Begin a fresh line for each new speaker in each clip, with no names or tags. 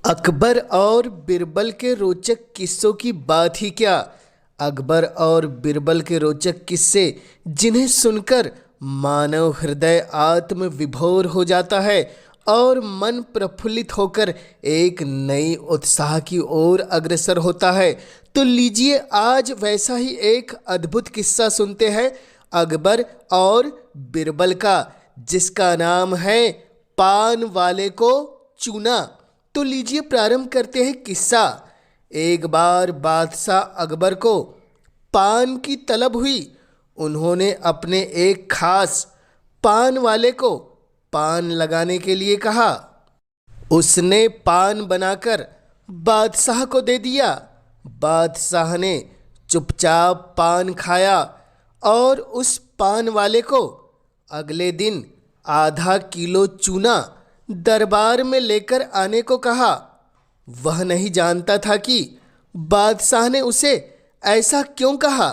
अकबर और बिरबल के रोचक किस्सों की बात ही क्या। अकबर और बिरबल के रोचक किस्से जिन्हें सुनकर मानव हृदय आत्म विभोर हो जाता है और मन प्रफुल्लित होकर एक नई उत्साह की ओर अग्रसर होता है। तो लीजिए आज वैसा ही एक अद्भुत किस्सा सुनते हैं अकबर और बिरबल का, जिसका नाम है पान वाले को चूना। तो लीजिए प्रारंभ करते हैं किस्सा। एक बार बादशाह अकबर को पान की तलब हुई। उन्होंने अपने एक खास पान वाले को पान लगाने के लिए कहा। उसने पान बनाकर बादशाह को दे दिया। बादशाह ने चुपचाप पान खाया और उस पान वाले को अगले दिन आधा किलो चूना दरबार में लेकर आने को कहा। वह नहीं जानता था कि बादशाह ने उसे ऐसा क्यों कहा।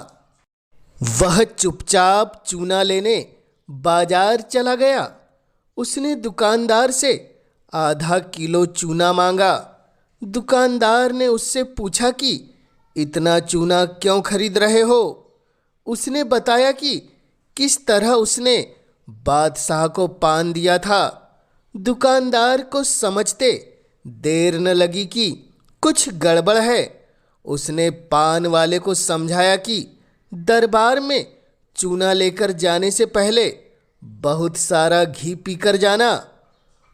वह चुपचाप चूना लेने बाजार चला गया। उसने दुकानदार से आधा किलो चूना मांगा। दुकानदार ने उससे पूछा कि इतना चूना क्यों खरीद रहे हो। उसने बताया कि किस तरह उसने बादशाह को पान दिया था। दुकानदार को समझते देर न लगी कि कुछ गड़बड़ है। उसने पान वाले को समझाया कि दरबार में चूना लेकर जाने से पहले बहुत सारा घी पीकर जाना।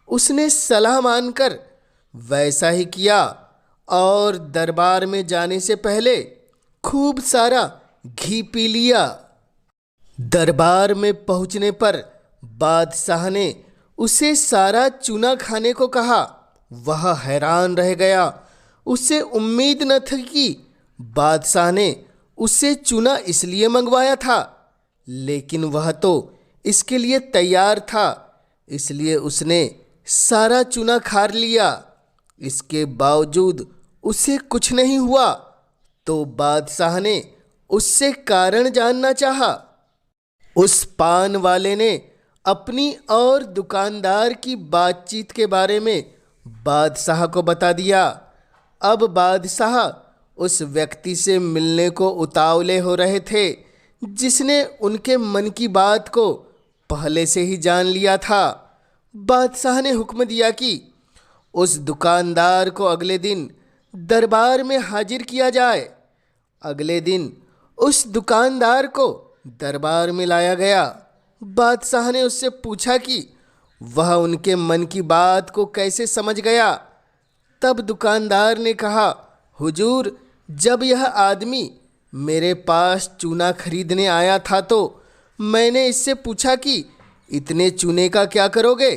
उसने सलाह मानकर वैसा ही किया और दरबार में जाने से पहले खूब सारा घी पी लिया। दरबार में पहुंचने पर बादशाह ने उसे सारा चूना खाने को कहा। वह हैरान रह गया। उसे उम्मीद न थी कि बादशाह ने उससे चूना इसलिए मंगवाया था, लेकिन वह तो इसके लिए तैयार था, इसलिए उसने सारा चूना खा लिया। इसके बावजूद उसे कुछ नहीं हुआ, तो बादशाह ने उससे कारण जानना चाहा। उस पान वाले ने अपनी और दुकानदार की बातचीत के बारे में बादशाह को बता दिया। अब बादशाह उस व्यक्ति से मिलने को उतावले हो रहे थे जिसने उनके मन की बात को पहले से ही जान लिया था। बादशाह ने हुक्म दिया कि उस दुकानदार को अगले दिन दरबार में हाजिर किया जाए। अगले दिन उस दुकानदार को दरबार में लाया गया। बादशाह ने उससे पूछा कि वह उनके मन की बात को कैसे समझ गया। तब दुकानदार ने कहा, हुजूर, जब यह आदमी मेरे पास चूना खरीदने आया था तो मैंने इससे पूछा कि इतने चूने का क्या करोगे।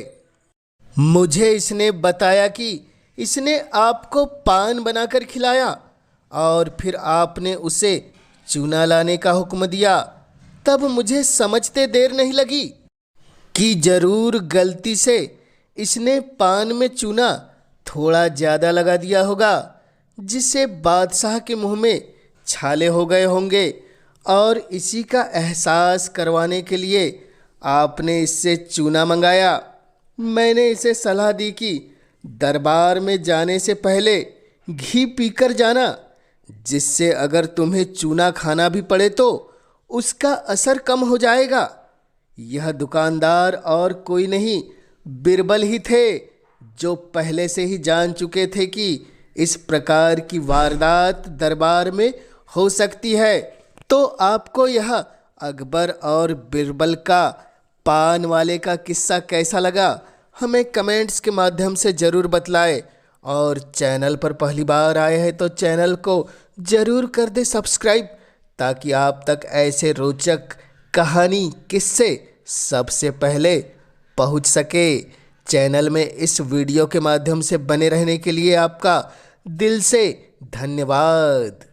मुझे इसने बताया कि इसने आपको पान बनाकर खिलाया और फिर आपने उसे चूना लाने का हुक्म दिया। तब मुझे समझते देर नहीं लगी कि जरूर गलती से इसने पान में चूना थोड़ा ज़्यादा लगा दिया होगा, जिससे बादशाह के मुंह में छाले हो गए होंगे, और इसी का एहसास करवाने के लिए आपने इससे चूना मंगाया। मैंने इसे सलाह दी कि दरबार में जाने से पहले घी पीकर जाना, जिससे अगर तुम्हें चूना खाना भी पड़े तो उसका असर कम हो जाएगा। यह दुकानदार और कोई नहीं, बिरबल ही थे, जो पहले से ही जान चुके थे कि इस प्रकार की वारदात दरबार में हो सकती है। तो आपको यह अकबर और बिरबल का पान वाले का किस्सा कैसा लगा, हमें कमेंट्स के माध्यम से ज़रूर बतलाएं। और चैनल पर पहली बार आए हैं तो चैनल को ज़रूर कर दे सब्सक्राइब, ताकि आप तक ऐसे रोचक कहानी किस्से सबसे पहले पहुंच सके। चैनल में इस वीडियो के माध्यम से बने रहने के लिए आपका दिल से धन्यवाद।